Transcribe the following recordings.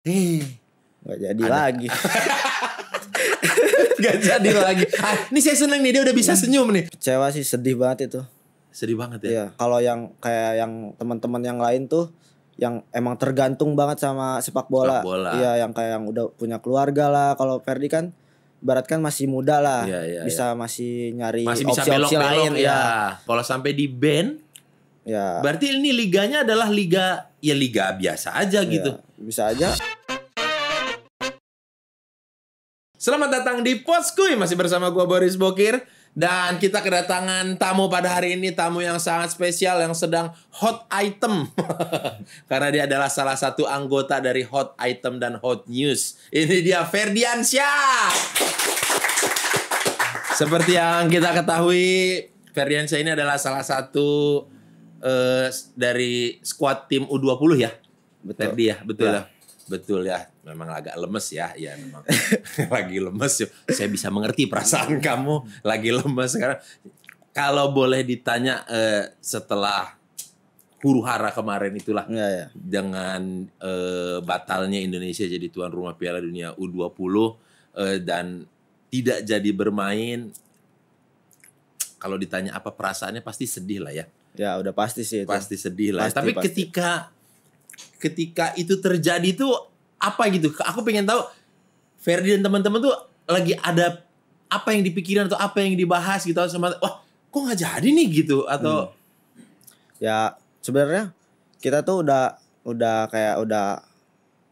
Nggak jadi Ada. lagi. Gak jadi lagi. Ini saya seneng nih, dia udah bisa senyum nih. Kecewa sih, sedih banget itu. Sedih banget ya. Iya, kalau yang kayak yang teman-teman yang lain tuh yang emang tergantung banget sama sepak bola. Sepak bola. Iya, yang kayak yang udah punya keluarga lah. Kalau Ferdi kan barat kan masih muda lah. Iya, bisa masih nyari Masih bisa opsi-opsi lain belok-belok ya. Kalau sampai di ban, Ya. berarti ini liganya adalah liga biasa aja gitu. Bisa aja. Selamat datang di Poskuy, masih bersama gua Boris Bokir. Dan kita kedatangan tamu pada hari ini, tamu yang sangat spesial, yang sedang hot item. Karena dia adalah salah satu anggota dari hot item dan hot news. Ini dia Ferdiansyah. Seperti yang kita ketahui, Ferdiansyah ini adalah salah satu dari squad tim U20 ya. Betul. Ferdi ya, betul Ya. ya. Betul ya, memang agak lemes ya. Ya memang lagi lemes. Saya bisa mengerti perasaan kamu lagi lemes sekarang. Kalau boleh ditanya setelah huru-hara kemarin itulah Ya. dengan batalnya Indonesia jadi tuan rumah Piala Dunia U20 dan tidak jadi bermain. Kalau ditanya apa perasaannya pasti sedih lah ya. Ya, udah pasti sih itu. Pasti sedih lah. Pasti, Tapi pasti. ketika itu terjadi tuh apa gitu? Aku pengen tahu Ferdi dan teman-teman tuh lagi ada apa yang dipikiran atau apa yang dibahas gitu sama wah, kok nggak jadi nih gitu atau Ya, sebenarnya kita tuh udah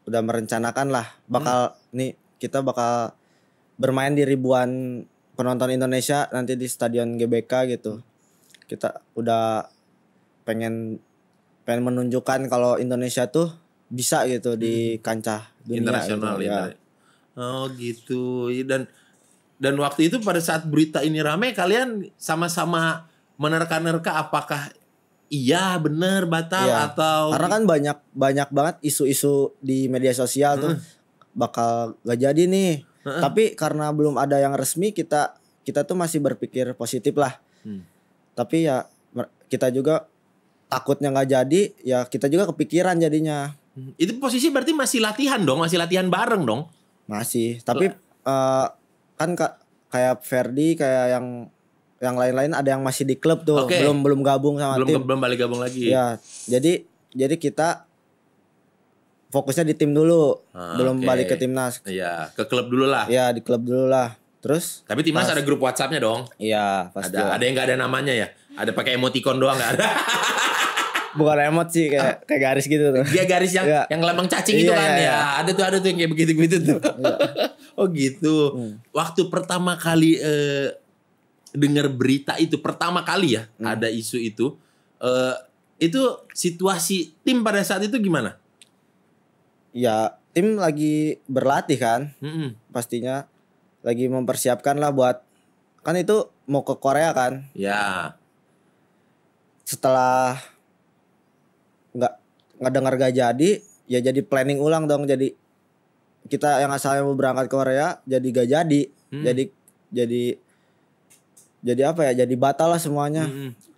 merencanakan lah bakal nih kita bakal bermain di ribuan penonton Indonesia nanti di Stadion GBK gitu. Kita udah pengen menunjukkan kalau Indonesia tuh bisa gitu di kancah dunia internasional gitu, ya. Oh gitu. Dan waktu itu pada saat berita ini ramai kalian sama-sama menerka-nerka apakah iya benar batal Iya. atau Karena kan banyak banget isu-isu di media sosial tuh bakal gak jadi nih. Tapi karena belum ada yang resmi kita tuh masih berpikir positif lah. Tapi ya kita juga takutnya nggak jadi, ya kita juga kepikiran jadinya. itu posisi berarti masih latihan dong, masih latihan bareng dong. Masih. Tapi kan kayak Ferdi kayak yang lain-lain ada yang masih di klub tuh, Oke. belum gabung sama tim. Belum balik gabung lagi. Ya, jadi kita fokusnya di tim dulu, belum Oke. balik ke timnas. Iya, ke klub dulu lah. Ya, di klub dulu lah. Terus Tapi timnas ada grup WhatsApp-nya dong. iya, pasti. Ada yang nggak ada namanya ya. Ada pakai emoticon doang nggak ada. Bukan emot sih, kayak garis gitu tuh. Dia garis yang Iya. yang lambang cacing itu Iya, kan iya, ya. iya. Ada tuh yang kayak begitu tuh. Oh gitu. Waktu pertama kali dengar berita itu pertama kali ya ada isu itu situasi tim pada saat itu gimana? Ya, tim lagi berlatih kan, Mm-mm. pastinya lagi mempersiapkan lah buat kan itu mau ke Korea kan. Ya. Setelah nggak dengar gak jadi, ya jadi planning ulang dong. Jadi kita yang asalnya mau berangkat ke Korea jadi gak jadi. Jadi apa ya? Jadi batal lah semuanya.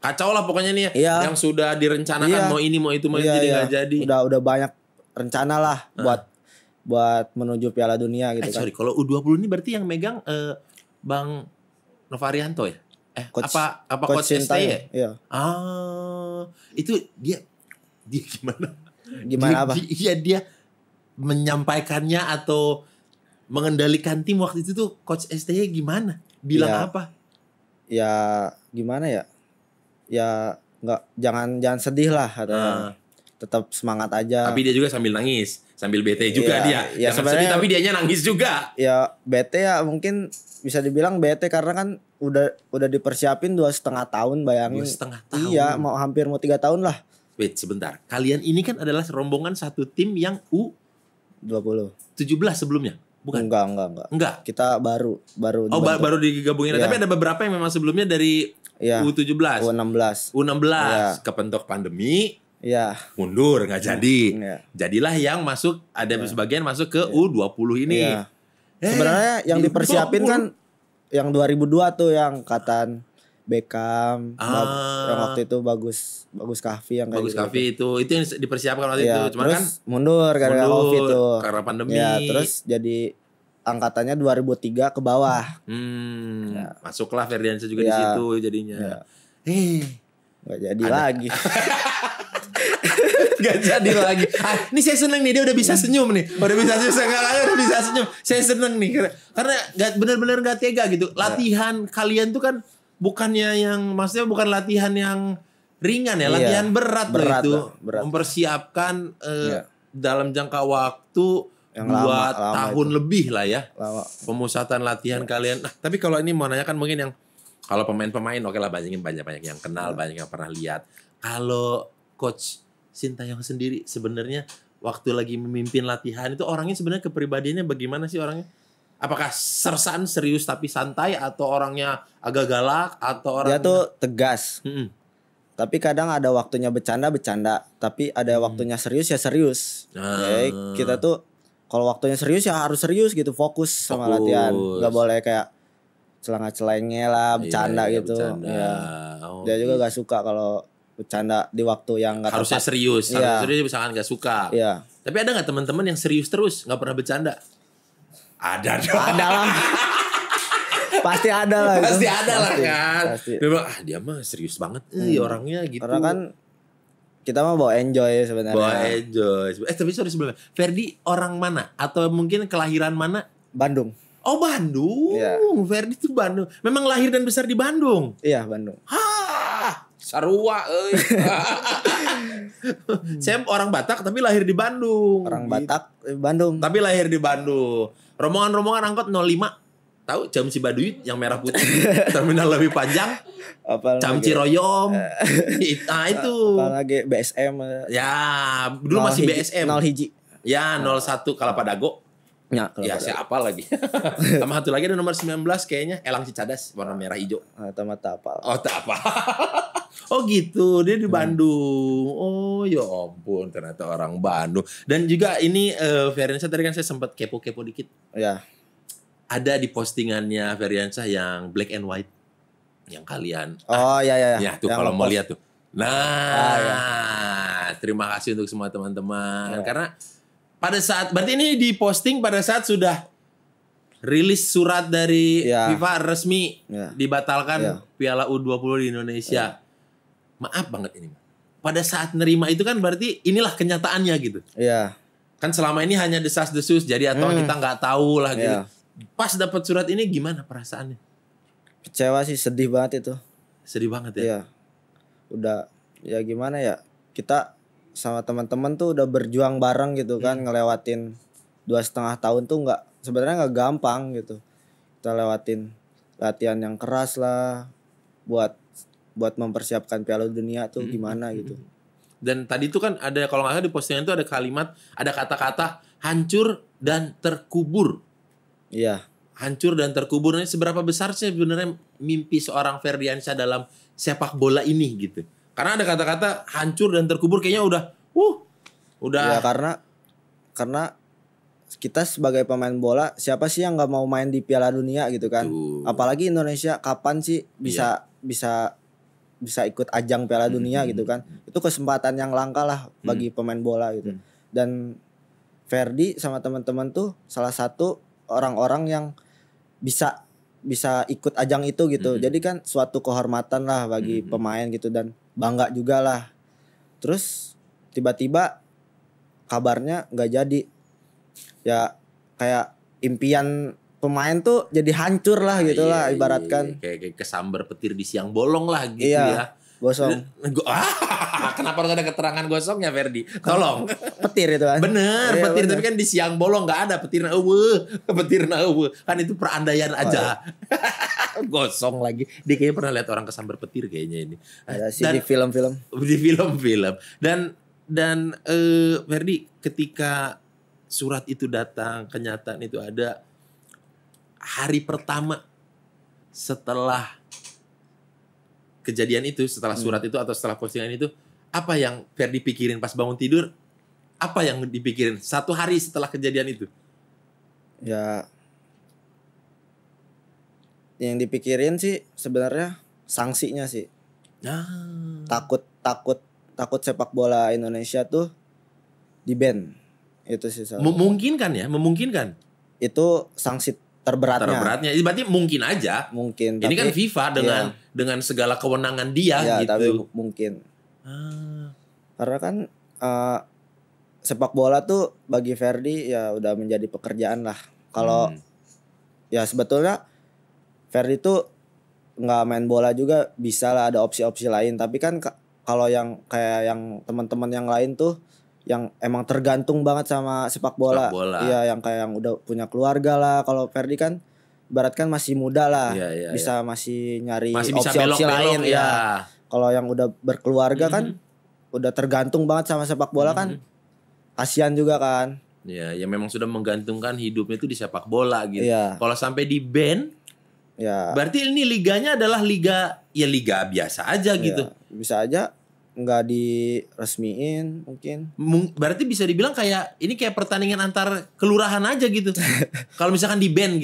Kacau lah pokoknya nih ya. Iya. Yang sudah direncanakan Iya. mau ini mau itu mau Iya, jadi iya. nggak jadi. Udah banyak rencana lah buat menuju Piala Dunia gitu kan. Sorry, kalau U20 ini berarti yang megang Bang Novarianto ya? Coach- Apa coach ST Sintayong, ya? Iya. Itu dia gimana? Gimana apa? Dia menyampaikannya atau mengendalikan tim waktu itu tuh coach ST gimana? Bilang Iya. apa? Ya gimana ya? Ya jangan sedih lah katanya. Tetap semangat aja. Tapi dia juga sambil nangis, sambil bete juga Iya, dia. iya, Jangan sebenarnya- sedih tapi dianya nangis juga. Ya bete ya, mungkin bisa dibilang bete karena kan udah dipersiapin 2,5 tahun, bayangin. 2,5 tahun. Iya, hampir 3 tahun lah. Wait sebentar. Kalian ini kan adalah rombongan satu tim yang U17 20. sebelumnya. Bukan? Enggak. Kita baru Oh, dibentuk. baru digabungin. Iya. Tapi ada beberapa yang memang sebelumnya dari Iya. U17. U16. U16 Iya. kepentok pandemi, Iya. mundur nggak jadi. Iya. Jadilah yang masuk, ada sebagian masuk ke U20 ini. Iya. Sebenarnya yang dipersiapin kan yang 2002 tuh yang angkatan Beckham, yang waktu itu bagus Kahvi yang kayak Bagus gitu. Kahvi itu yang dipersiapkan waktu Ya, itu. Cuman terus kan mundur karena Covid tuh. karena pandemi. Ya, terus jadi angkatannya 2003 ke bawah. Masuklah Ferdiansyah juga di Ya. situ jadinya. Nggak jadi lagi. Gak jadi lagi. Ini saya seneng nih, dia udah bisa senyum nih. Udah bisa senyum. Saya seneng nih karena benar-benar gak tega gitu. Latihan kalian tuh kan bukannya yang, maksudnya bukan latihan yang ringan ya, latihan berat loh itu. Berat. Mempersiapkan dalam jangka waktu yang 2 tahun itu. Lebih lah ya. Lama. Pemusatan latihan kalian. Nah, tapi kalau ini mau nanya kan mungkin yang kalau pemain-pemain oke lah, banyak yang kenal, banyak yang pernah lihat. Kalau Coach Sintayong sendiri sebenarnya waktu lagi memimpin latihan itu orangnya sebenarnya kepribadiannya bagaimana sih orangnya? Apakah sersan serius tapi santai, atau orangnya agak galak, atau orangnya... Dia tuh tegas. Tapi kadang ada waktunya bercanda, tapi ada waktunya serius ya serius. Jadi kita tuh kalau waktunya serius ya harus serius gitu, fokus sama latihan. Gak boleh kayak celenge lah, bercanda gitu. Bercanda. Ya. Dia juga gak suka kalau bercanda di waktu yang gak harusnya tepat. Serius. Harusnya misalkan gak suka. Iya. Tapi ada gak teman-teman yang serius terus, gak pernah bercanda? Ada dong. Ada lah. Pasti ada lah. Pasti ada lah kan. Pasti. Dia bilang, dia mah serius banget orangnya gitu. Karena kan kita mah bawa enjoy sebenarnya. Bawa enjoy. Tapi sorry sebelumnya, Ferdi orang mana? Atau mungkin kelahiran mana? Bandung. Oh Bandung. Iya. Ferdi tuh Bandung. Memang lahir dan besar di Bandung? Iya Bandung. Sarua euy. Saya orang Batak tapi lahir di Bandung. Orang Batak Bandung. Tapi lahir di Bandung. Rombongan angkot 05. Tahu Jam Cibaduyut yang merah putih. Terminal lebih panjang. Jam Ciroyom. Nah itu. Apalagi BSM. Ya, dulu masih BSM. 0 hiji. Ya, 01 Kalapadago. Ya siapa lagi? Sama satu lagi ada nomor 19 kayaknya, Elang Cicadas, warna merah hijau. Mata apa? Oh, tak apa. Oh gitu, dia di Bandung. Oh ya ampun, ternyata orang Bandung. Dan juga ini Ferdiansyah tadi kan saya sempat kepo-kepo dikit. Ya. Ada di postingannya Ferdiansyah yang black and white. Yang kalian. Oh ya. Ya tuh kalau mau lihat tuh. Nah, terima kasih untuk semua teman-teman. Karena pada saat, berarti ini diposting pada saat sudah rilis surat dari FIFA resmi dibatalkan Piala U20 di Indonesia. Maaf banget ini. Pada saat nerima itu kan berarti inilah kenyataannya gitu. Iya. Kan selama ini hanya desas-desus, jadi atau kita nggak tahu lah gitu. Pas dapat surat ini gimana perasaannya? Kecewa sih, sedih banget itu. Sedih banget ya? Iya. Udah, ya gimana ya, kita sama teman-teman tuh udah berjuang bareng gitu kan, ngelewatin 2,5 tahun tuh sebenarnya nggak gampang gitu. Kita lewatin latihan yang keras lah buat mempersiapkan Piala Dunia tuh gimana gitu. Dan tadi tuh kan ada, kalau nggak salah di postingan itu ada kalimat, ada kata-kata hancur dan terkubur. Iya. Hancur dan terkubur. Ini seberapa besar sih sebenarnya mimpi seorang Ferdiansyah dalam sepak bola ini gitu? Karena ada kata-kata hancur dan terkubur kayaknya udah. Ya karena kita sebagai pemain bola, siapa sih yang nggak mau main di Piala Dunia gitu kan? Apalagi Indonesia, kapan sih bisa ikut ajang Piala Dunia gitu kan? Itu kesempatan yang langka lah bagi pemain bola gitu. Dan Ferdi sama teman-teman tuh salah satu orang-orang yang bisa ikut ajang itu gitu. Jadi kan suatu kehormatan lah bagi pemain gitu, dan bangga juga lah. Terus tiba-tiba kabarnya nggak jadi. Ya kayak impian pemain tuh jadi hancur lah gitu lah ibaratkan. Kayak kesambar petir di siang bolong lah gitu ya. Gosong. Kenapa harus ada keterangan gosongnya Ferdi? Tolong. Petir itu kan. Bener, petir. Tapi kan di siang bolong nggak ada petirna eueuh. Kan itu perandaian aja. Gosong lagi. Dia kayaknya pernah lihat orang kesambar petir kayaknya ini. Ada sih di film-film. Di film-film. Dan Ferdi, ketika surat itu datang, kenyataan itu ada, hari pertama setelah kejadian itu, setelah surat itu atau setelah postingan itu, apa yang Ferdi pikirin pas bangun tidur? Apa yang dipikirin 1 hari setelah kejadian itu? Ya, yang dipikirin sih sebenarnya sanksinya sih. Nah. Takut sepak bola Indonesia tuh di-ban. Itu sih salah. Memungkinkan. Itu sanksi terberatnya. Berarti mungkin aja. Mungkin. Ini kan FIFA dengan segala kewenangan dia ya, gitu. Tapi mungkin. Karena kan sepak bola tuh bagi Ferdi ya udah menjadi pekerjaan lah. Kalau ya sebetulnya Ferdi tuh nggak main bola juga bisa lah, ada opsi-opsi lain. Tapi kan kalau yang kayak yang teman-teman yang lain tuh yang emang tergantung banget sama sepak bola. Iya, yang kayak yang udah punya keluarga lah. Kalau Ferdi kan ibarat kan masih muda lah. Bisa masih nyari opsi-opsi lain ya. Kalau yang udah berkeluarga kan udah tergantung banget sama sepak bola kan. Kasian juga kan. Ya, yang memang sudah menggantungkan hidupnya itu di sepak bola gitu. Kalau sampai di ban, berarti ini liganya adalah liga biasa aja gitu. Bisa aja nggak diresmiin mungkin. Berarti bisa dibilang kayak ini kayak pertandingan antar kelurahan aja gitu. Kalau misalkan di ban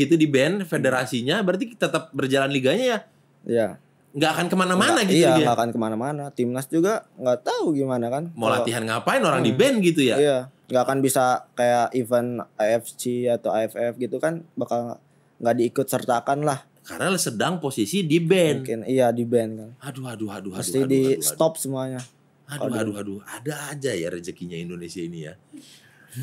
federasinya, berarti tetap berjalan liganya ya. Iya. Nggak akan kemana-mana gitu. Iya, nggak akan kemana-mana. Timnas juga nggak tahu gimana kan. Mau latihan ngapain orang di ban gitu ya. Iya, nggak akan bisa kayak event AFC atau AFF gitu kan, bakal nggak diikut sertakan lah. Karena sedang posisi di ban. Mungkin iya di ban kan. Aduh. Mesti di stop semuanya. Aduh. Ada aja ya rezekinya Indonesia ini ya.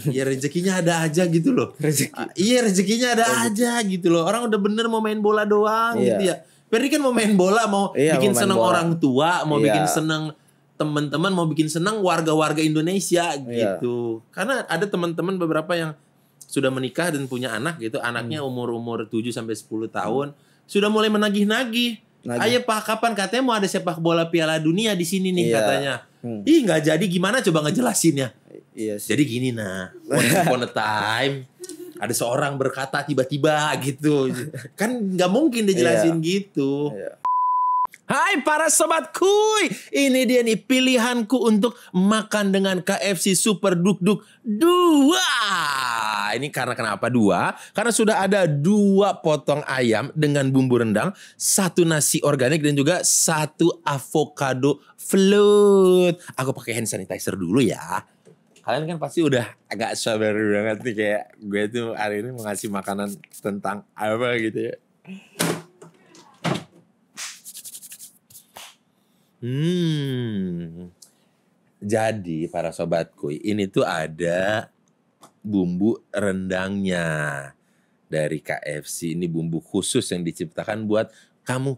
Ya rezekinya ada aja gitu loh. Rezekinya ada aja gitu loh. Orang udah bener mau main bola doang gitu ya. Ferdi kan mau main bola, mau bikin seneng orang tua, mau bikin seneng teman-teman, mau bikin seneng warga-warga Indonesia gitu. Karena ada teman-teman beberapa yang sudah menikah dan punya anak gitu. Anaknya umur 7 sampai 10 tahun. Sudah mulai menagih-nagih. Ayo Pak, kapan katanya mau ada sepak bola Piala Dunia di sini nih katanya. Ih nggak jadi, gimana coba ngejelasinnya? Iya sih. Jadi gini once upon a time ada seorang berkata tiba-tiba gitu. Kan nggak mungkin dijelasin gitu. Hai para sobat kuy, ini dia nih pilihanku untuk makan dengan KFC Super Duk Duk 2. Ini karena kenapa 2? Karena sudah ada 2 potong ayam dengan bumbu rendang, 1 nasi organik dan juga 1 avocado float. Aku pakai hand sanitizer dulu ya. Kalian kan pasti udah agak sabar banget nih kayak gue tuh hari ini mau ngasih makanan tentang apa gitu ya. Jadi para sobatku, ini tuh ada bumbu rendangnya dari KFC. Ini bumbu khusus yang diciptakan buat kamu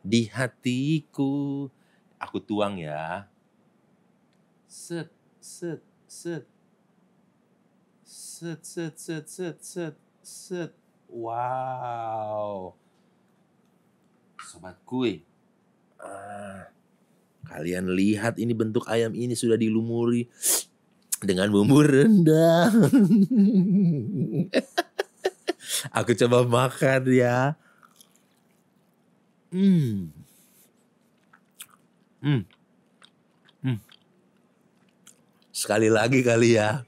di hatiku. Aku tuang ya. Set. Wow. Sobat kuy. Kalian lihat ini bentuk ayam ini sudah dilumuri dengan bumbu rendang. Aku coba makan ya. Sekali lagi kali ya.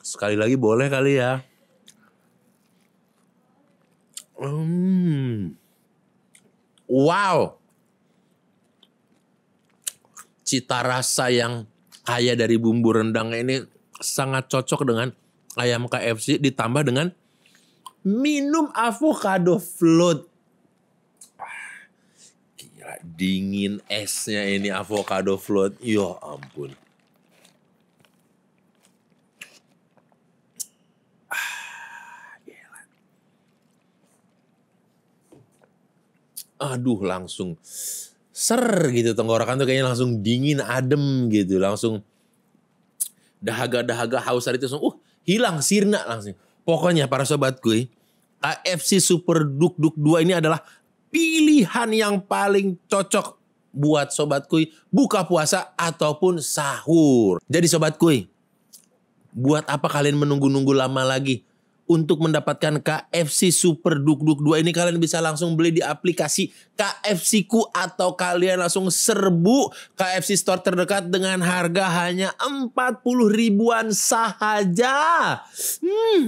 Sekali lagi boleh kali ya. Wow. Cita rasa yang kaya dari bumbu rendang ini sangat cocok dengan ayam KFC ditambah dengan minum avocado float. Gila, dingin esnya ini avocado float. Ya ampun. Aduh, langsung gitu tenggorokan tuh kayaknya langsung dingin, adem gitu, langsung dahaga haus tadi itu langsung hilang, sirna langsung. Pokoknya para sobatku, KFC Super Duk Duk 2 ini adalah pilihan yang paling cocok buat sobatku buka puasa ataupun sahur. Jadi sobatku, buat apa kalian menunggu-nunggu lama lagi untuk mendapatkan KFC Super Duk Duk 2 ini kalian bisa langsung beli di aplikasi KFC-ku atau kalian langsung serbu KFC Store terdekat dengan harga hanya 40 ribuan sahaja.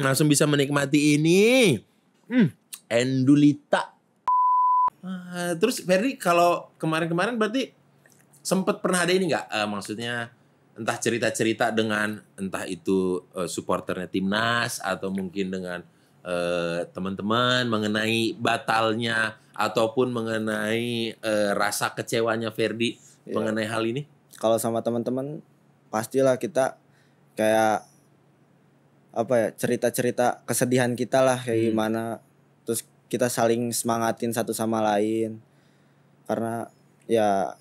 Langsung bisa menikmati ini. Endulita. Terus Ferdi kalau kemarin-kemarin berarti sempat pernah ada ini nggak? Maksudnya entah cerita-cerita dengan entah itu supporternya timnas atau mungkin dengan teman-teman mengenai batalnya ataupun mengenai rasa kecewanya Ferdi mengenai hal ini? Kalau sama teman-teman pastilah kita kayak apa ya, cerita-cerita kesedihan kita lah kayak gimana, terus kita saling semangatin satu sama lain karena ya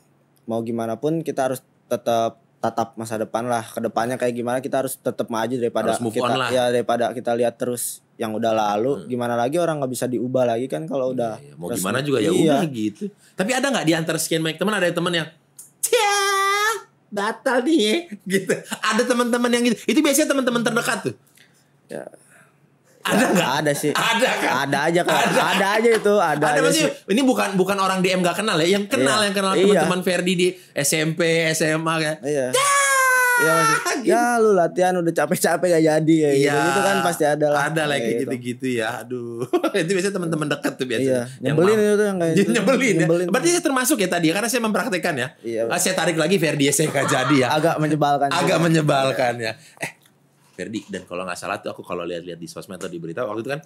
mau gimana pun kita harus tetap tatap masa depan lah, kedepannya kayak gimana kita harus tetap maju daripada kita ya daripada kita lihat terus yang udah lalu. Gimana lagi, orang nggak bisa diubah lagi kan kalau udah mau gimana juga ya udah gitu. Tapi ada nggak di antara sekian banyak teman ada teman yang batal nih gitu, ada teman-teman yang gitu, itu biasanya teman-teman terdekat tuh ya. Ada nggak? Ada sih. Ada kan? Ada aja kan. Ada aja itu. Ada aja sih. Ini bukan orang DM gak kenal ya, yang kenal teman-teman Ferdi di SMP, SMA kan. Iya. Iya masih. Gitu. Ya lu latihan udah capek-capek gak jadi ya. Gitu kan pasti ada lah. Ada lah kayak gitu-gitu ya. Aduh. Itu biasanya teman-teman dekat tuh biasanya. Iya. Nyebelin itu yang kayak gitu. Nyebelin. Berarti termasuk ya tadi karena saya mempraktekkan ya. Iya. Saya tarik lagi Ferdi saya gak jadi ya. Agak menyebalkan Ya. Ferdi, dan kalau nggak salah tuh aku kalau lihat-lihat di sosmed atau di berita waktu itu kan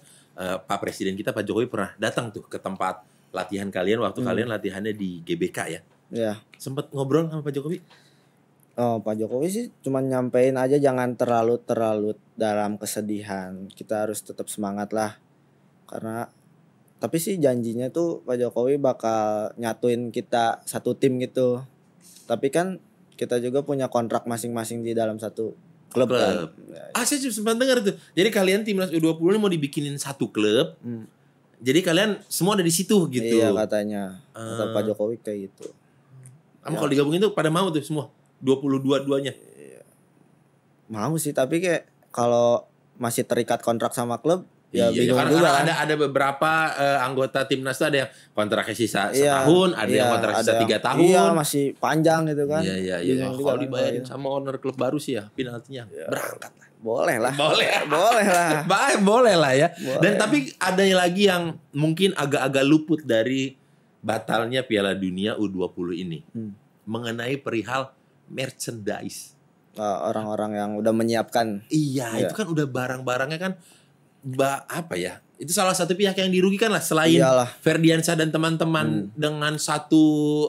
Pak Presiden kita Pak Jokowi pernah datang tuh ke tempat latihan kalian waktu kalian latihannya di GBK ya. Iya. Sempet ngobrol sama Pak Jokowi? Oh, Pak Jokowi sih cuma nyampein aja jangan terlalu dalam kesedihan. Kita harus tetap semangat lah. Karena tapi sih janjinya tuh Pak Jokowi bakal nyatuin kita satu tim gitu. Tapi kan kita juga punya kontrak masing-masing di dalam satu klub. Kan. Saya sempat dengar tuh. Jadi kalian timnas U20 ini mau dibikinin satu klub. Jadi kalian semua ada di situ gitu. Iya katanya. Kata Pak Jokowi kayak gitu. Kamu kalau digabungin tuh pada mau tuh semua 22-duanya. Iya. Mau sih, tapi kayak kalau masih terikat kontrak sama klub ya bingung juga kan. Ada beberapa anggota timnas tuh ada yang kontraknya sisa setahun, ada yang kontrak sisa 3 tahun. Iya, masih panjang gitu kan. Iya. Kalau dibayarin sama owner klub baru sih ya penaltinya berangkat lah. Boleh lah. Boleh lah ya. Boleh. Dan tapi ada lagi yang mungkin agak-agak luput dari batalnya Piala Dunia U20 ini. Mengenai perihal merchandise. Orang-orang yang udah menyiapkan. Iya, itu kan udah barang-barangnya kan apa ya? Itu salah satu pihak yang dirugikan lah selain Ferdiansyah dan teman-teman dengan satu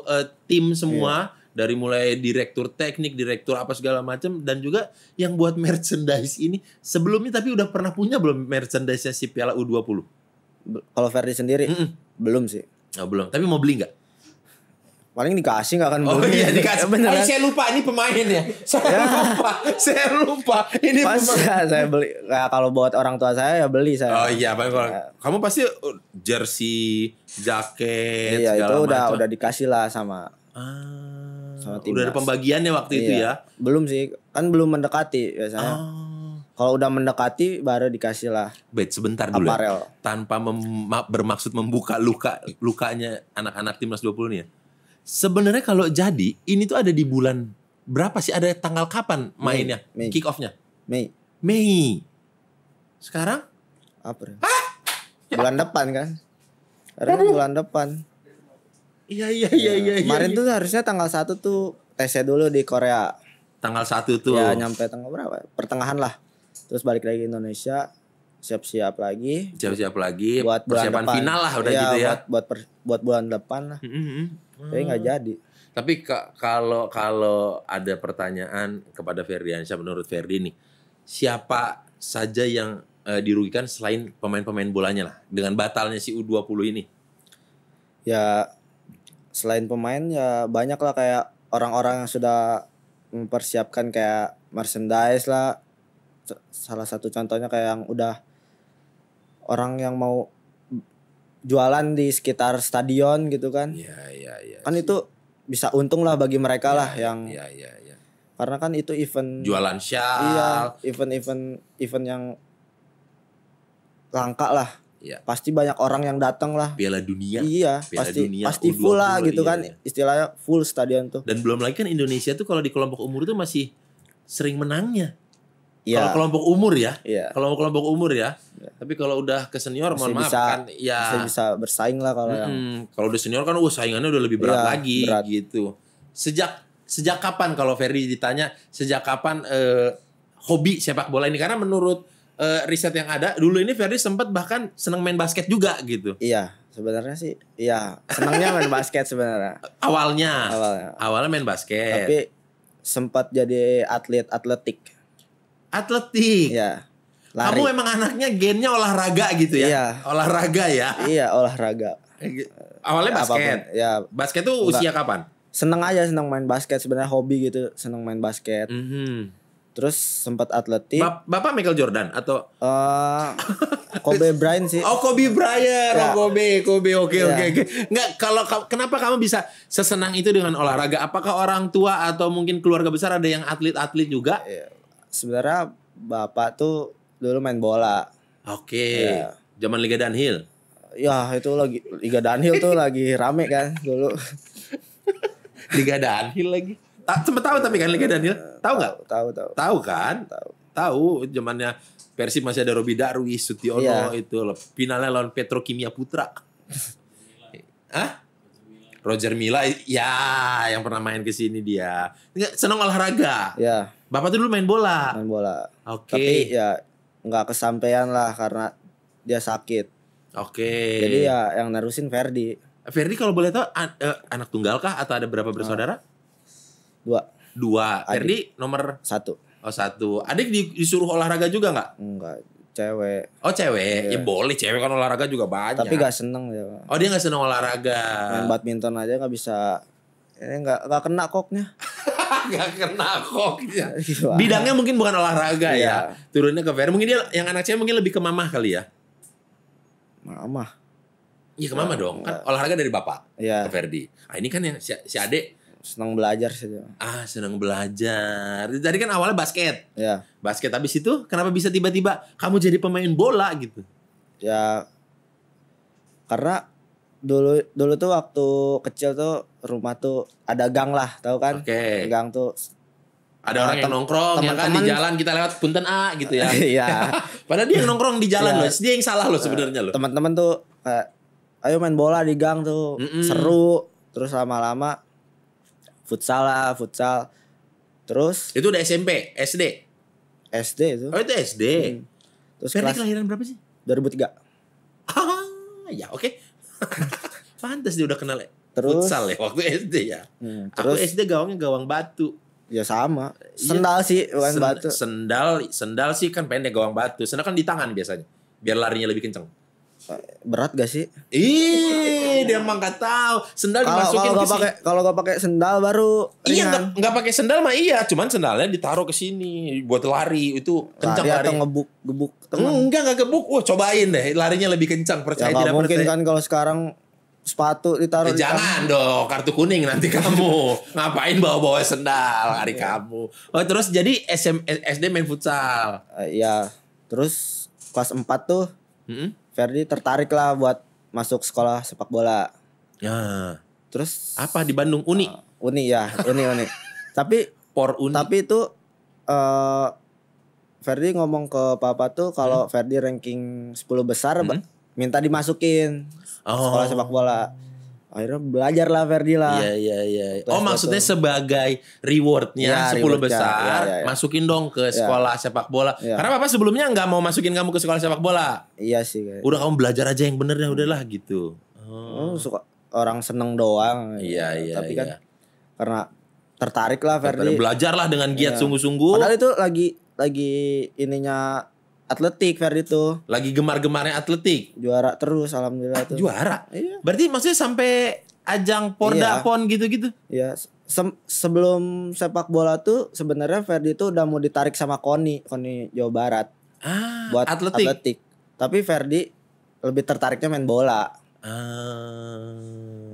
tim semua dari mulai direktur teknik, direktur apa segala macam dan juga yang buat merchandise ini sebelumnya tapi udah pernah punya belum merchandise-nya si Piala U20? Kalau Ferdi sendiri belum sih. Oh, belum. Tapi mau beli nggak? Paling dikasih nggak akan beli. Oh iya dikasih. Saya lupa ini pemain ya. Saya lupa. Ini pemain. Saya beli. Nah, kalau buat orang tua saya ya beli saya. Oh iya, kamu pasti jersey, jaket, iya, segala itu macam. udah dikasih lah sama timnas. Udah ada pembagiannya waktu itu ya? Belum sih, kan belum mendekati biasanya. Kalau udah mendekati baru dikasih lah. Sebentar dulu aparel. Ya. Tanpa bermaksud membuka lukanya anak-anak timnas 20 nih ya. Sebenarnya kalau jadi ini tuh ada di bulan berapa sih? Ada tanggal kapan mainnya? Kick off-nya? Mei. Sekarang? April. Bulan depan kan? Bulan depan. Iya. Kemarin tuh harusnya tanggal 1 tuh tesnya dulu di Korea. Tanggal 1 tuh. Ya nyampe tanggal berapa? Pertengahan lah. Terus balik lagi ke Indonesia, siap-siap lagi. Buat persiapan final lah udah gitu ya. Buat bulan depan lah. Tapi nggak jadi. Tapi kalau ada pertanyaan kepada Ferdiansyah menurut Ferdi nih, siapa saja yang dirugikan selain pemain-pemain bolanya lah dengan batalnya si U20 ini? Ya selain pemain ya banyak lah kayak orang-orang yang sudah mempersiapkan kayak merchandise lah. Salah satu contohnya kayak yang udah orang yang mau jualan di sekitar stadion gitu kan. Iya. Kan itu bisa untung lah bagi mereka lah yang. Iya. Karena kan itu event jualan syal. Iya, event yang langka lah. Iya. Pasti banyak orang yang datang lah. Piala Dunia. Iya, Piala pasti Dunia pasti U20, full lah gitu iya, kan. iya. Istilahnya full stadion tuh. Dan belum lagi kan Indonesia tuh kalau di kelompok umur tuh masih sering menangnya. Iya. Kalau kelompok umur ya. Iya. Kalau kelompok umur ya. Tapi kalau udah ke senior mohon maaf kan ya. Masih bisa bersaing lah kalau yang Kalau udah senior kan saingannya udah lebih berat Iya, lagi berat. gitu. Sejak kapan kalau Ferdi ditanya sejak kapan hobi sepak bola ini, karena menurut riset yang ada dulu ini Ferdi sempat bahkan senang main basket juga gitu. Iya, sebenarnya sih iya, senangnya main basket sebenarnya. Awalnya main basket. Tapi sempat jadi atletik. Iya. Lari. Kamu emang anaknya gennya olahraga gitu ya? Iya. Olahraga ya? Iya, olahraga. Awalnya basket. Apapun. Ya, Basket tuh usia kapan? seneng main basket sebenarnya, hobi gitu, seneng main basket. Terus sempat atletik. Bapak Michael Jordan atau Kobe Bryant sih. Oh, Kobe Bryant. Ya. Oh, Kobe. Oke. Ya. Enggak, kenapa kamu bisa sesenang itu dengan olahraga? Apakah orang tua atau mungkin keluarga besar ada yang atlet-atlet juga? Ya, sebenarnya bapak tuh dulu main bola. Oke. Ya. Zaman Liga Dunhill. Ya, itu lagi Liga Dunhill tuh lagi rame kan dulu. Liga Dunhill lagi. Sempet tahu tapi kan Liga Dunhill? Tahu nggak? Tahu. Tahu kan? Tahu. Zamannya Persib masih ada Robi Darwis, Sutiono Iya. itu finalnya lawan Petrokimia Putra. Hah? Roger Milla, ya yang pernah main ke sini dia. Senang olahraga. Ya, Bapak tuh dulu main bola. Oke. tapi ya nggak kesampaian lah karena dia sakit. Oke. Jadi ya yang nerusin Ferdi. Ferdi kalau boleh tahu anak tunggal kah atau ada berapa bersaudara? 2. Ferdi nomor 1. Oh 1. Adik disuruh olahraga juga nggak? Enggak, cewek. Oh cewek, ya boleh, cewek kan olahraga juga banyak. Tapi gak seneng dia. Oh dia nggak senang olahraga. Main badminton aja nggak bisa. Ini nggak kena koknya. Nggak kena koknya. Gimana? Bidangnya mungkin bukan olahraga Iya. ya. Turunnya ke Ferdi. Mungkin dia yang anak cewek mungkin lebih ke mamah kali ya. Mama. Iya ke mama dong. Kan olahraga dari bapak Iya. ke Ferdi. Nah ini kan yang si adek Senang belajar sih dia. senang belajar. Tadi kan awalnya basket. Ya. Basket habis itu kenapa bisa tiba-tiba kamu jadi pemain bola gitu? Ya karena dulu tuh waktu kecil tuh rumah tuh ada gang lah, tahu kan? Oke. Gang tuh Ada orang yang nongkrong ya kan di jalan kita lewat punten gitu ya. Iya. Padahal dia yang nongkrong di jalan Iya. loh. Dia yang salah loh sebenarnya loh. Teman-teman tuh kayak ayo main bola di gang tuh. Seru. Terus lama-lama futsal. Terus Itu udah SMP, SD. SD itu. Oh itu SD. Terus Ferdi kelas kelahiran berapa sih? 2003. Ya oke. Pantas dia udah kenal Terus futsal ya waktu SD ya. Aku terus SD gawangnya gawang batu. ya sama. Sendal sih bukan batu. Sendal sih kan pendek gawang batu. Sendal kan di tangan biasanya. Biar larinya lebih kenceng. Berat gak sih? Dia emang gak tahu. Sendal dimasukin ke sini. Kalau gak pakai sendal baru Iya ringan. nggak pakai sendal mah iya, cuman sendalnya ditaruh ke sini buat lari itu kencang Lari lari. atau gebuk teman. Enggak gebuk. Wah cobain deh, larinya lebih kencang. Ya Percaya gak tidak mungkin percaya. kan kalau sekarang sepatu ditaruh di Jangan dong, kartu kuning nanti kamu. Ngapain bawa-bawa sendal hari kamu. Oh terus jadi SD main futsal. Ya terus kelas 4 tuh Ferdi tertarik lah buat masuk sekolah sepak bola. Ya. Terus Apa di Bandung? Uni. Uni. Tapi Por Uni. Tapi itu Ferdi ngomong ke papa tuh kalau Ferdi ranking 10 besar minta dimasukin sekolah sepak bola. Akhirnya belajar lah Ferdi lah. Iya. Oh maksudnya sebagai rewardnya Ya, 10 rewardnya. besar Ya. Masukin dong ke sekolah sepak bola. Ya. Karena papa sebelumnya nggak mau masukin kamu ke sekolah sepak bola. Iya sih kayak. Udah kamu belajar aja yang bener ya udahlah gitu. Suka orang seneng doang. Iya. Tapi kan karena tertarik lah Ferdi. Belajar lah dengan giat sungguh-sungguh. Padahal itu lagi ininya atletik Ferdi tuh. Lagi gemar-gemarnya atletik. Juara terus alhamdulillah tuh. Juara. Iya. Berarti maksudnya sampai ajang Porda Iya. Pon gitu-gitu. Ya, sebelum sepak bola tuh sebenarnya Ferdi tuh udah mau ditarik sama KONI Jawa Barat buat atletik. Tapi Ferdi lebih tertariknya main bola.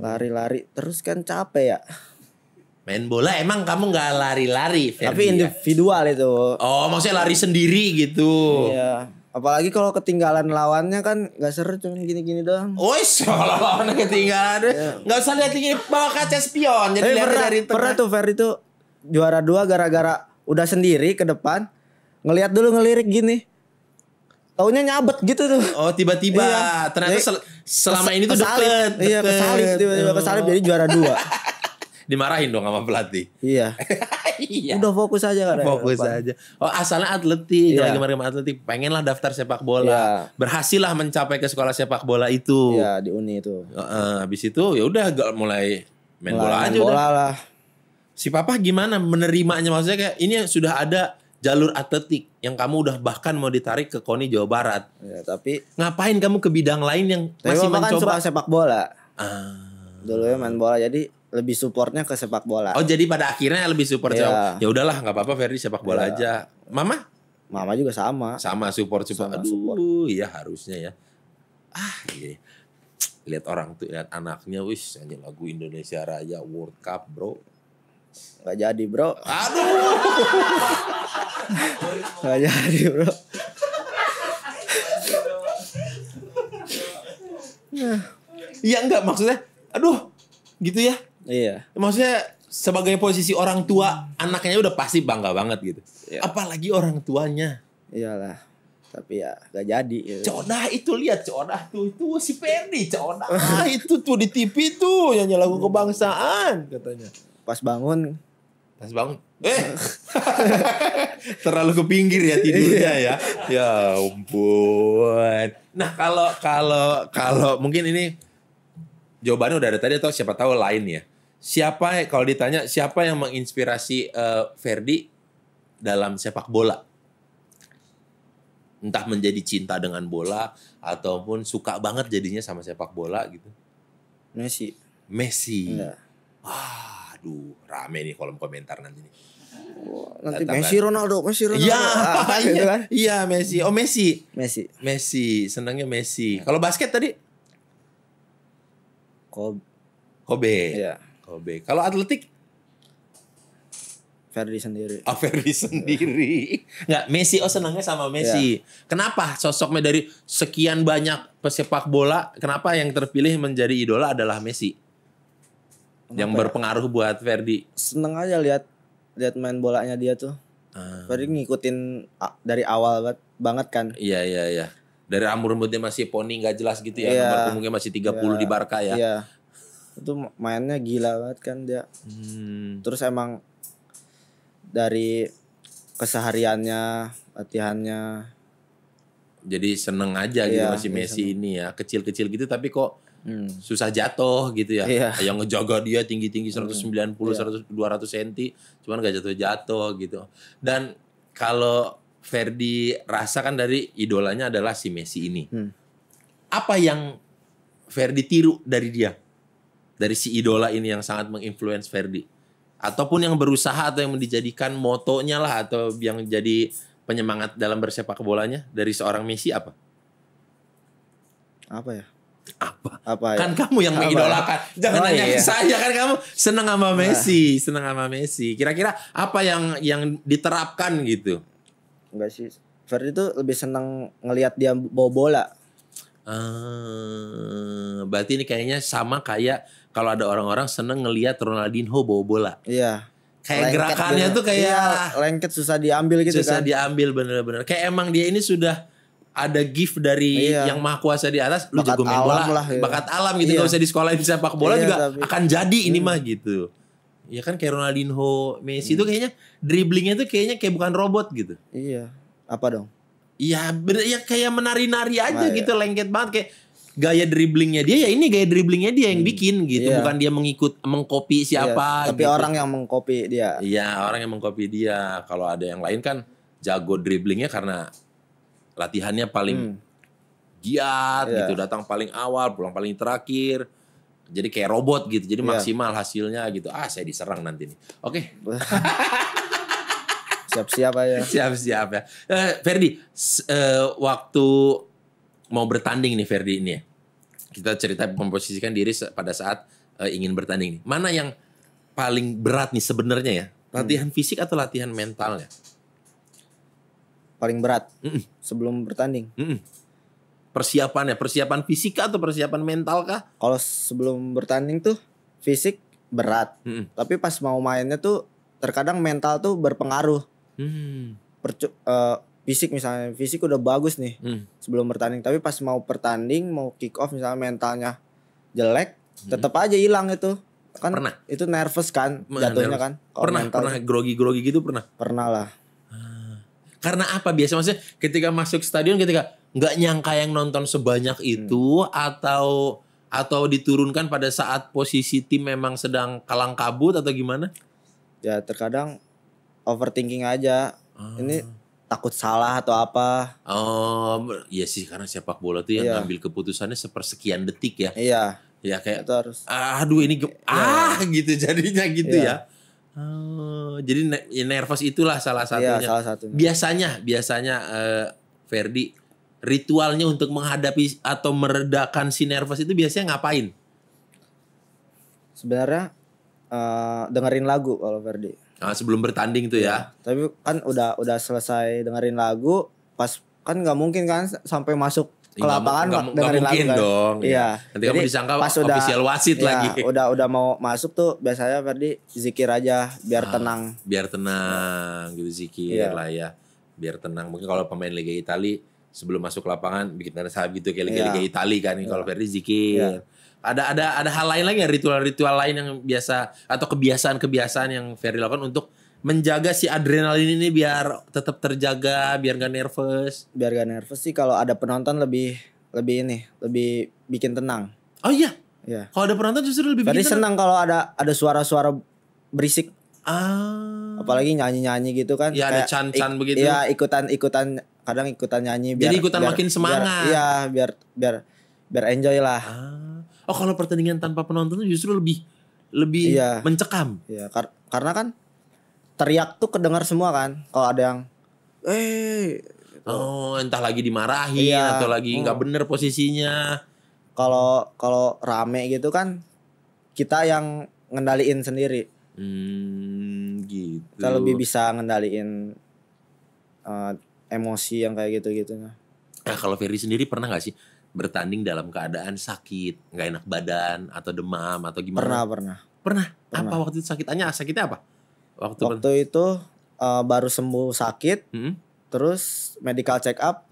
Lari-lari terus kan capek ya. Main bola emang kamu nggak lari-lari, Ferdi, Tapi ya? individual itu. Oh, maksudnya lari sendiri gitu. Iya. Apalagi kalau ketinggalan lawannya kan gak seru, cuman gini-gini doang. Wes, kalau lawannya ketinggalan, nggak usah lihat tinggi, bawa kaca spion. Jadi lihat dari tengah. Pernah tuh Ferdi tuh juara 2 gara-gara udah sendiri ke depan, ngelihat dulu ngelirik gini. Taunya nyabet gitu tuh. Oh tiba-tiba, ternyata selama ini tuh deket. Iya kesalip, tiba-tiba kesalip jadi juara 2. Dimarahin dong sama pelatih. Iya. Iya. Udah fokus aja kan. Fokus aja. Oh asalnya atletik, Iya. lagi kemarin atletik, pengen lah daftar sepak bola. Iya. Berhasil lah mencapai ke sekolah sepak bola itu. Iya di Uni itu. Habis itu ya udah mulai main bola aja bola udah. lah. Si papa gimana menerimanya, maksudnya kayak ini sudah ada jalur atletik yang kamu udah bahkan mau ditarik ke KONI Jawa Barat. Ya, tapi Ngapain kamu ke bidang lain yang masih Bapak kan mencoba? suka sepak bola. Ah. Dulu ya main bola jadi lebih supportnya ke sepak bola. Oh jadi pada akhirnya lebih support Iya. jauh. Ya udahlah nggak apa-apa Ferdi sepak bola aja. Mama Mama juga sama. sama support. Sama Aduh, support. iya harusnya ya. Iya. Lihat orang tuh, lihat anaknya, wis nyanyi lagu Indonesia Raya World Cup, bro. Gak jadi bro. Aduh. Gak jadi bro. Iya enggak maksudnya. Aduh, gitu ya. Iya. Maksudnya sebagai posisi orang tua, anaknya udah pasti bangga banget gitu. Iya. Apalagi orang tuanya. Iyalah. Tapi ya gak jadi. Gitu. Codah itu lihat Codah tuh itu si Ferdi Codah itu tuh di TV tuh nyanyi lagu kebangsaan katanya. Pas bangun. Pas bangun, terlalu ke pinggir ya tidurnya ya. Ya ampun. Nah kalau mungkin ini jawabannya udah ada tadi atau siapa tahu lain ya. Siapa kalau ditanya siapa yang menginspirasi Ferdi dalam sepak bola? Entah menjadi cinta dengan bola ataupun suka banget jadinya sama sepak bola gitu. Messi. Messi. Iya. Aduh, rame nih kolom komentar nanti nih. Nanti Datang Messi Ronaldo. Iya, gitu kan. iya Messi. Oh Messi. Messi. Messi, senangnya Messi. Kalau basket tadi Kobe. Iya. Kobe. Kalau atletik Ferdi sendiri. Ferdi sendiri. Nggak, Messi. Oh senangnya sama Messi. Kenapa sosoknya dari sekian banyak pesepak bola, kenapa yang terpilih menjadi idola adalah Messi? Yang berpengaruh buat Ferdi. Seneng aja lihat main bolanya dia tuh. Ferdi ngikutin dari awal banget kan. Iya. Dari rambutnya masih poni nggak jelas gitu ya. Iya. Nomor punggungnya masih 30 di Barca ya. Iya. Itu mainnya gila banget kan dia. Terus emang dari kesehariannya, latihannya. Jadi seneng aja gitu Iya, masih Messi seneng. ini ya. Kecil-kecil gitu tapi kok susah jatuh gitu ya. Iya. Yang ngejaga dia tinggi-tinggi 190, 100, 200 cm. Cuman gak jatuh-jatuh gitu. Dan kalau Ferdi rasakan dari idolanya adalah si Messi ini. Apa yang Ferdi tiru dari dia? Dari si idola ini yang sangat menginfluence Ferdi? Ataupun yang berusaha atau yang dijadikan motonya lah atau yang jadi penyemangat dalam bersepak bolanya dari seorang Messi apa? Apa ya? Apa ya? Kan kamu yang mengidolakan. Jangan nanya ke saya, kan kamu senang sama Messi, Kira-kira apa yang diterapkan gitu? Enggak sih. Ferdi tuh lebih senang ngelihat dia bawa bola. Berarti ini kayaknya sama kayak kalau ada orang-orang seneng ngelihat Ronaldinho bawa bola. Iya. Kayak Lengket gerakannya gitu. tuh kayak Iya, lengket susah diambil gitu susah kan. diambil bener-bener. Kayak emang dia ini sudah ada gift dari yang maha kuasa di atas. Lu Bakat jago main bola, lah, ya. bakat alam gitu. Gak usah di sekolah sepak bola juga tapi akan jadi ini mah gitu. Ya kan kayak Ronaldinho, Messi tuh kayaknya dribblingnya tuh kayaknya kayak bukan robot gitu. Iya. Apa dong? Iya, ya kayak menari-nari aja gitu, iya. lengket banget kayak gaya dribblingnya dia ya ini gaya dribblingnya dia yang bikin gitu, Iya. bukan dia mengcopy siapa. Iya, tapi gitu. orang yang mengcopy dia. Iya, orang yang mengcopy dia. Kalau ada yang lain kan jago dribblingnya karena latihannya paling giat gitu, datang paling awal, pulang paling terakhir. Jadi kayak robot gitu, jadi maksimal hasilnya gitu. Saya diserang nanti nih. Oke. Siap-siap aja. Siap-siap ya. Ferdi, waktu mau bertanding nih Ferdi ini ya. Kita cerita memposisikan diri pada saat ingin bertanding nih. Mana yang paling berat nih sebenarnya ya? Latihan fisik atau latihan mentalnya? paling berat sebelum bertanding. Persiapan fisik atau persiapan mental kah? Kalau sebelum bertanding tuh fisik berat. Tapi pas mau mainnya tuh terkadang mental tuh berpengaruh. Fisik misalnya, fisik udah bagus nih sebelum bertanding, tapi pas mau pertanding, mau kick off misalnya mentalnya jelek, tetap aja hilang itu. Kan pernah? Itu nervous kan jatuhnya kan. Pernah grogi-grogi gitu pernah? Pernah lah. Karena apa biasa maksudnya ketika masuk stadion ketika nggak nyangka yang nonton sebanyak itu atau diturunkan pada saat posisi tim memang sedang kalang kabut atau gimana? Ya terkadang overthinking aja. Ini takut salah atau apa. Oh, iya sih karena sepak bola tuh yang ngambil keputusannya sepersekian detik ya. Iya. Ya kayak itu harus. Aduh ini gitu jadinya gitu ya. Oh, jadi nervous itulah salah satunya. Iya, salah satunya. Biasanya Ferdi ritualnya untuk menghadapi atau meredakan si nervous itu biasanya ngapain? Sebenarnya dengerin lagu kalau Ferdi. Sebelum bertanding tuh ya. Tapi kan udah selesai dengerin lagu, pas kan nggak mungkin kan sampai masuk ke lapangan dengerin lagu kan. Dong. Iya. Nanti kamu disangka pas official wasit lagi. Udah mau masuk tuh biasanya Ferdi zikir aja biar tenang. Biar tenang gitu zikir lah ya. Biar tenang. Mungkin kalau pemain Liga Italia sebelum masuk ke lapangan bikin tanda sahabat gitu kayak Liga Italia kan. Kalau Ferdi zikir. Ada hal lain lagi ya, ritual-ritual lain yang biasa atau kebiasaan-kebiasaan yang Ferdi lakukan untuk menjaga si adrenalin ini biar tetap terjaga, biar gak nervous. Biar gak nervous sih kalau ada penonton lebih bikin tenang. Oh iya. Iya. Kalau ada penonton justru lebih Ferdi bikin senang kalau ada suara-suara berisik. Apalagi nyanyi-nyanyi gitu kan. Iya, ada can-can begitu. Iya, ikutan kadang ikutan nyanyi jadi ikutan makin semangat. Biar enjoy lah. Oh, kalau pertandingan tanpa penonton tuh justru lebih mencekam. Iya, karena kan teriak tuh kedengar semua kan. Kalau ada yang gitu. Oh, entah lagi dimarahin atau lagi nggak bener posisinya. Kalau rame gitu kan kita yang ngendaliin sendiri. Gitu. Kita lebih bisa ngendaliin emosi yang kayak gitu. Nah, kalau Ferdi sendiri pernah nggak sih bertanding dalam keadaan sakit, nggak enak badan atau demam atau gimana? Pernah. Apa waktu itu sakitnya apa? Waktu itu baru sembuh sakit, terus medical check up,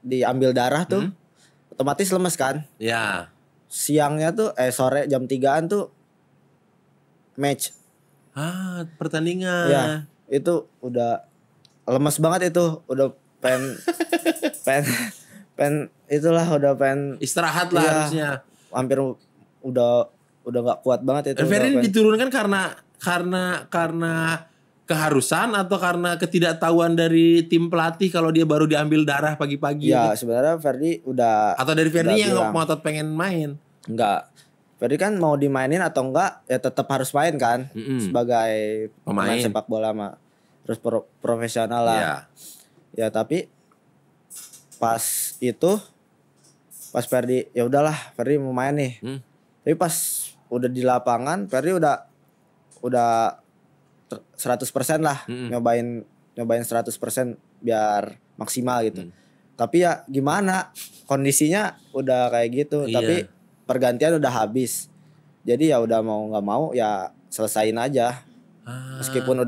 diambil darah tuh, otomatis lemes kan? Ya. Siangnya tuh sore jam 3-an tuh match. Pertandingan. Ya, itu udah lemes banget itu, udah pengen istirahat lah harusnya. Hampir udah nggak kuat banget itu. Ferdi diturunkan karena keharusan atau karena ketidaktahuan dari tim pelatih kalau dia baru diambil darah pagi-pagi. Ya sebenarnya Ferdi udah. Atau dari Ferdi yang ngotot pengen main. Enggak. Ferdi kan mau dimainin atau enggak ya tetap harus main kan. Sebagai pemain sepak bola mah terus profesional lah. Ya tapi pas Ferdi ya udahlah Ferdi mau main nih. Tapi pas udah di lapangan Ferdi udah 100% lah nyobain 100% biar maksimal gitu. Tapi ya gimana kondisinya udah kayak gitu. Tapi pergantian udah habis. Jadi ya udah mau nggak mau ya selesain aja. Meskipun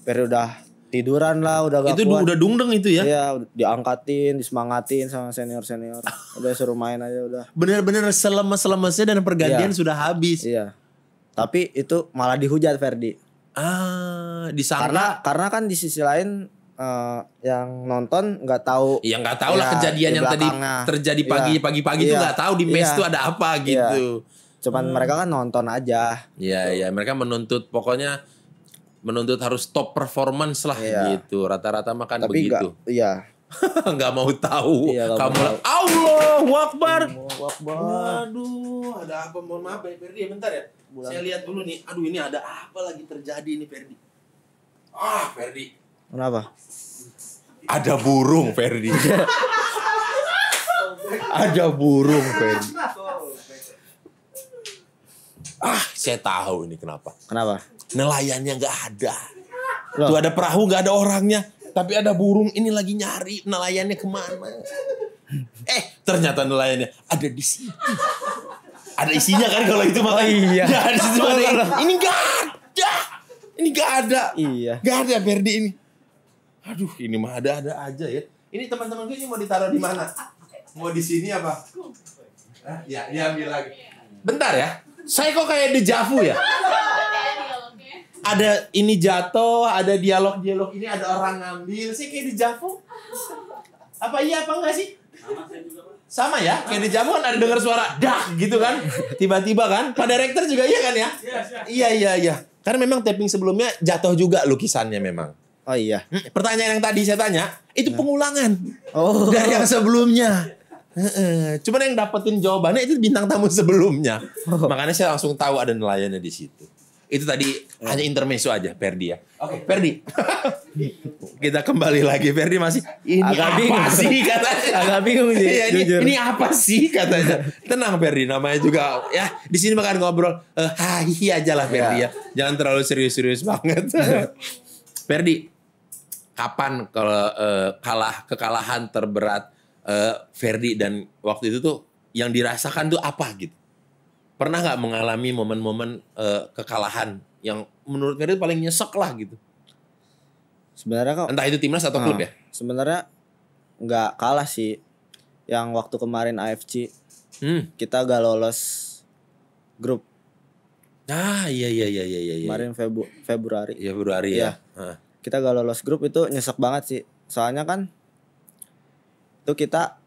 Ferdi udah tiduran lah, udah gak itu kuat. Udah dungdeng itu ya? Iya, diangkatin, disemangatin sama senior. Udah suruh main aja udah. Bener-bener selemes-lemesnya dan pergantian sudah habis. Iya. Tapi itu malah dihujat Ferdi. Disangka. Karena kan di sisi lain yang nonton nggak tahu. Ya nggak tahu lah kejadian yang tadi terjadi pagi-pagi itu nggak tahu di mes itu ada apa gitu. Cuman mereka kan nonton aja. Iya, mereka menuntut pokoknya harus top performance lah gitu. Rata-rata makan begitu. Nggak mau tahu. Kamu Allahu Akbar. Waduh, ada apa? Mohon maaf ya Ferdi, bentar ya. Saya lihat dulu nih. Aduh, ini ada apa lagi terjadi nih Ferdi? Ferdi. Kenapa? Ada burung Ferdi. Ada burung Ferdi. Saya tahu ini kenapa. Kenapa? Nelayannya nggak ada. Tuh ada perahu nggak ada orangnya. Tapi ada burung ini lagi nyari nelayannya kemana. Ternyata nelayannya ada di sini. Ada isinya kan kalau itu mah. Iya. Ya, di situ ada. Ini gak ada. Ini gak ada. Iya. Gak ada Ferdi ini. Aduh, ini mah ada-ada aja ya. Ini teman-teman gue ini mau ditaruh di mana? Mau di sini apa? Ya, diambil lagi. Bentar ya. Saya kok kayak dejavu ya? Ada ini jatuh, ada dialog-dialog ini, ada orang ngambil. Saya kayak dejavu. Apa iya apa enggak sih? Sama ya? Kayak dejavu kan ada dengar suara dah gitu kan? Tiba-tiba kan? Pak Direktur juga iya kan ya? Iya. Karena memang tapping sebelumnya jatuh juga lukisannya memang. Oh iya. Pertanyaan yang tadi saya tanya, itu pengulangan. Oh. Dari yang sebelumnya. Cuman yang dapetin jawabannya itu bintang tamu sebelumnya. Makanya saya langsung tahu ada nelayannya di situ. Itu tadi hanya intermezzo aja, Ferdi ya. Oke, Ferdi. Kita kembali lagi. Ferdi masih ini agak apa bingung sih katanya? Agak bingung sih. Iya, ini apa sih katanya? Tenang Ferdi, namanya juga ya di sini makan ngobrol. Hahi aja lah Ferdi ya. Jangan terlalu serius-serius banget. Ferdi, kapan kalau kekalahan terberat Ferdi dan waktu itu tuh yang dirasakan tuh apa gitu? Pernah nggak mengalami momen-momen kekalahan yang menurut Ferdi paling nyesek lah gitu? Sebenarnya kok Entah itu timnas atau klub ya? Sebenarnya nggak kalah sih. Yang waktu kemarin AFC kita gak lolos grup. Iya. Kemarin Februari. Ya Februari ya. Kita gak lolos grup itu nyesek banget sih. Soalnya kan itu kita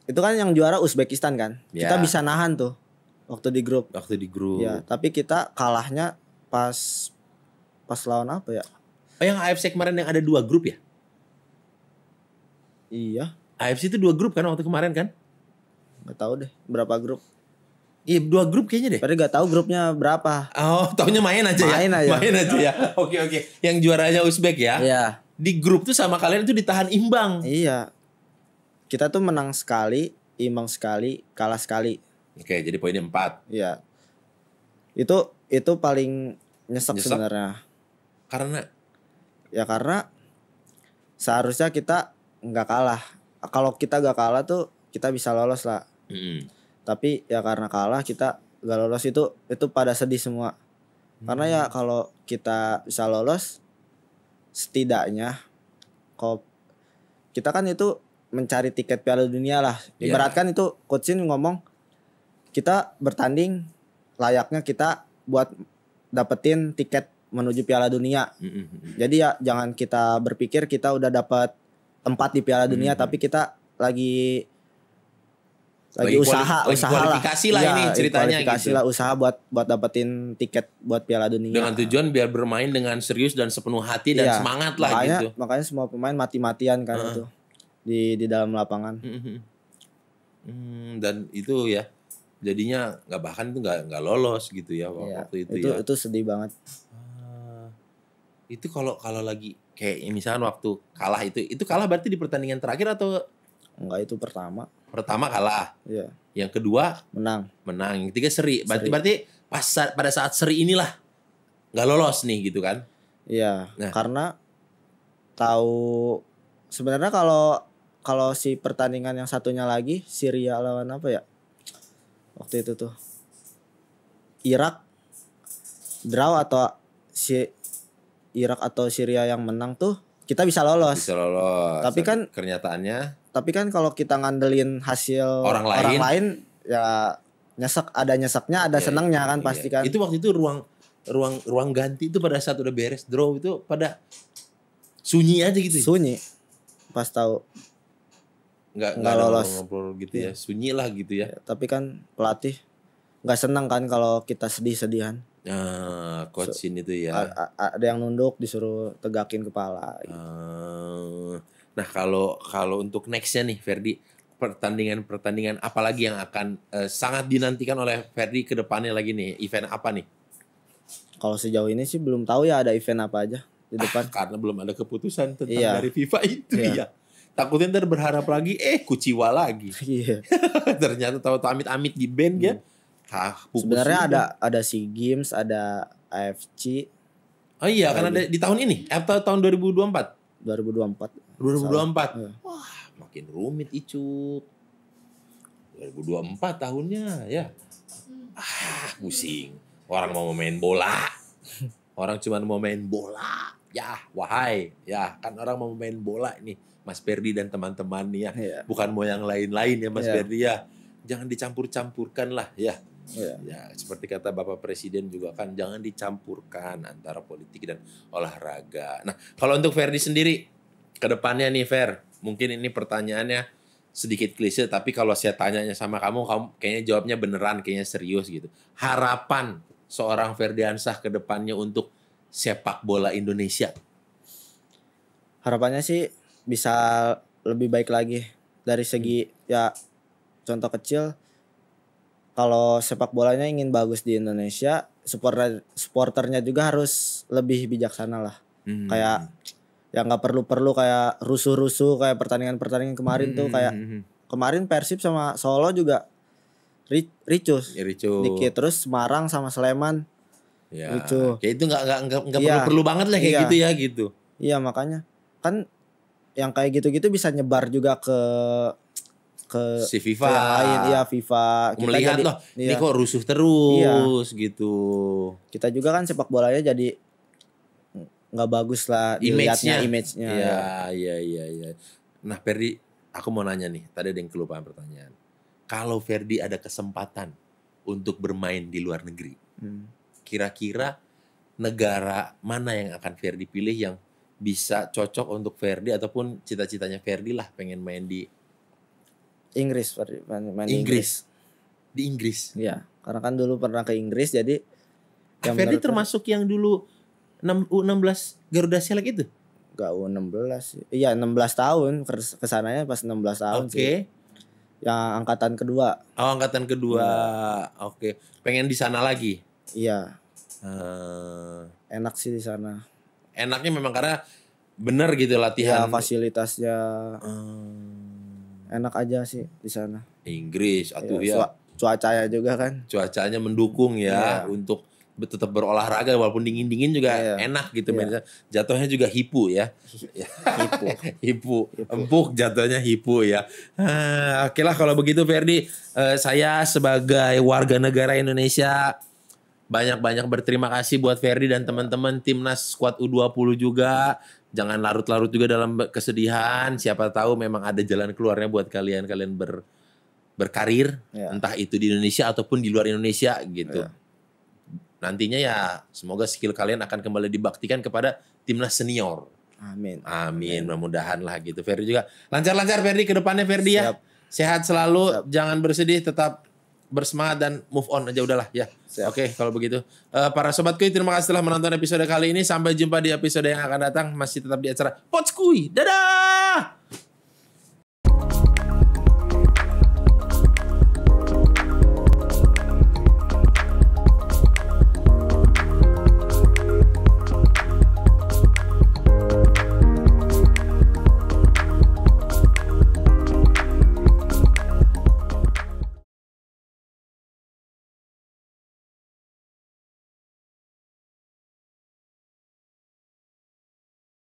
itu kan yang juara Uzbekistan kan. Ya. Kita bisa nahan tuh waktu di grup. Ya, tapi kita kalahnya pas lawan apa ya? Oh, yang AFC kemarin yang ada 2 grup ya? Iya. AFC itu 2 grup kan waktu kemarin kan? Gak tahu deh berapa grup. Iya 2 grup kayaknya deh. Padahal gak tahu grupnya berapa. Oh, taunya main aja. Main aja ya. Oke. Yang juaranya Uzbek ya? Iya. Di grup tuh sama kalian tuh ditahan imbang. Iya. Kita tuh menang sekali, imbang sekali, kalah sekali. Oke, jadi poinnya 4. Iya. Itu paling nyesek sebenarnya. Karena seharusnya kita nggak kalah. Kalau kita nggak kalah tuh kita bisa lolos lah. Tapi ya karena kalah kita nggak lolos itu pada sedih semua. Karena ya kalau kita bisa lolos, setidaknya kalau kita kan itu mencari tiket Piala Dunia lah. Ibaratkan itu Coach Shin ngomong kita bertanding layaknya kita buat dapetin tiket menuju Piala Dunia. Jadi ya jangan kita berpikir kita udah dapat tempat di Piala Dunia tapi kita lagi usaha kualifikasi lah ini ceritanya kualifikasi gitu. lah usaha buat dapetin tiket buat Piala Dunia. Dengan tujuan biar bermain dengan serius dan sepenuh hati dan semangat lah gitu. Makanya semua pemain mati-matian kan itu di dalam lapangan. Dan itu ya jadinya bahkan itu nggak lolos gitu ya waktu itu ya. Itu sedih banget. Itu kalau lagi kayak misalnya waktu kalah itu kalah berarti di pertandingan terakhir atau enggak? Itu pertama kalah. Iya. Yang kedua menang. Yang ketiga seri. Berarti pada saat seri inilah nggak lolos nih gitu kan? Iya. Nah, karena tahu sebenarnya kalau si pertandingan yang satunya lagi Syria lawan apa ya? Waktu itu tuh Irak draw atau si Irak atau Syria yang menang tuh kita bisa lolos. Tapi kan kalau kita ngandelin hasil orang lain ya nyeseknya ada senangnya kan pasti kan. Itu waktu itu ruang ganti itu pada saat udah beres draw itu pada sunyi aja gitu. Sunyi. Pas tahu nggak lolos ngobrol gitu ya. Sunyi lah gitu ya. Tapi kan pelatih nggak senang kan kalau kita sedih-sedihan. Coach Shin itu ya. Ada yang nunduk disuruh tegakin kepala. Nah kalau untuk nextnya nih Ferdi, pertandingan apalagi yang akan sangat dinantikan oleh Ferdi ke depannya lagi nih, event apa nih? Kalau sejauh ini sih belum tahu ya ada event apa aja di depan. Karena belum ada keputusan tentang dari FIFA itu ya. Takutnya ntar berharap lagi, kuciwa lagi. Iya. Ternyata tahu amit-amit di band ya. Sebenarnya ada SEA Games, ada AFC. Oh iya, karena ada di tahun ini atau tahun 2024? 2024. 2024. Iya. Wah, makin rumit Icuk. 2024 tahunnya ya. Pusing. Orang mau main bola. Orang cuma mau main bola. Ya, wahai. Ya, kan orang mau main bola ini. Mas Ferdi dan teman-teman nih ya. Iya. Bukan mau yang lain-lain ya Mas Iya. Ferdi ya. Jangan dicampur-campurkan lah ya. Iya. Ya, seperti kata Bapak Presiden juga kan, jangan dicampurkan antara politik dan olahraga. Nah, kalau untuk Ferdi sendiri, ke depannya nih Fer, mungkin ini pertanyaannya sedikit klise, tapi kalau saya tanyanya sama kamu kayaknya jawabnya beneran, kayaknya serius gitu. Harapan seorang Ferdiansah ke depannya untuk sepak bola Indonesia? Harapannya sih bisa lebih baik lagi dari segi ya contoh kecil. Kalau sepak bolanya ingin bagus di Indonesia, supporternya juga harus lebih bijaksana lah. Kayak ya nggak perlu kayak rusuh-rusuh kayak pertandingan kemarin tuh, kayak kemarin Persib sama Solo juga ricus dikit, terus Semarang sama Sleman ya, ricuh. kayak itu nggak Iya. perlu banget lah kayak Iya. gitu ya gitu. Iya, makanya kan yang kayak gitu-gitu bisa nyebar juga ke Si FIFA. ke yang lain. Iya, FIFA. Melihat loh, ini iya, kok rusuh terus gitu. kita juga kan sepak bolanya jadi nggak bagus lah dilihatnya, image-nya. Iya. Nah, Ferdi, aku mau nanya nih. Tadi ada yang kelupaan pertanyaan. Kalau Ferdi ada kesempatan untuk bermain di luar negeri, kira-kira negara mana yang akan Ferdi pilih yang bisa cocok untuk Ferdi ataupun cita-citanya Ferdi lah pengen main di Inggris, main di Inggris? Di Inggris. Iya, karena kan dulu pernah ke Inggris, jadi yang Ferdi menurut termasuk yang dulu U16 Garuda Select itu? gak U16 sih. Iya, 16 tahun kesananya pas 16 tahun Oke. sih. Yang angkatan kedua. Oh, angkatan kedua. Oke. Pengen di sana lagi? Iya, Eh, enak sih di sana. enaknya memang karena bener gitu Ya, latihan. fasilitasnya enak aja sih di sana. Inggris, atuh Ya, ya. cuacanya juga kan. Cuacanya mendukung ya Iya. untuk tetap berolahraga walaupun dingin-dingin juga Iya. enak gitu. Iya. Jatuhnya juga hipu ya. Hipu. Hipu. Empuk jatuhnya hipu ya. Oke lah kalau begitu Ferdi, saya sebagai warga negara Indonesia banyak-banyak berterima kasih buat Ferdi dan teman-teman timnas skuad U20 juga. Jangan larut-larut juga dalam kesedihan. Siapa tahu memang ada jalan keluarnya buat kalian berkarir, Ya. entah itu di Indonesia ataupun di luar Indonesia gitu. Ya. Nantinya ya semoga skill kalian akan kembali dibaktikan kepada timnas senior. Amin. Amin, mudah-mudahan lah gitu. Ferdi juga lancar-lancar Ferdi ke depannya Ferdi ya. Siap. Sehat selalu, jangan bersedih, tetap bersemangat dan move on aja udahlah ya. Siap. Oke, kalau begitu. Para sobat Kuy, terima kasih telah menonton episode kali ini. Sampai jumpa di episode yang akan datang. Masih tetap di acara Pots Kuy. Dadah!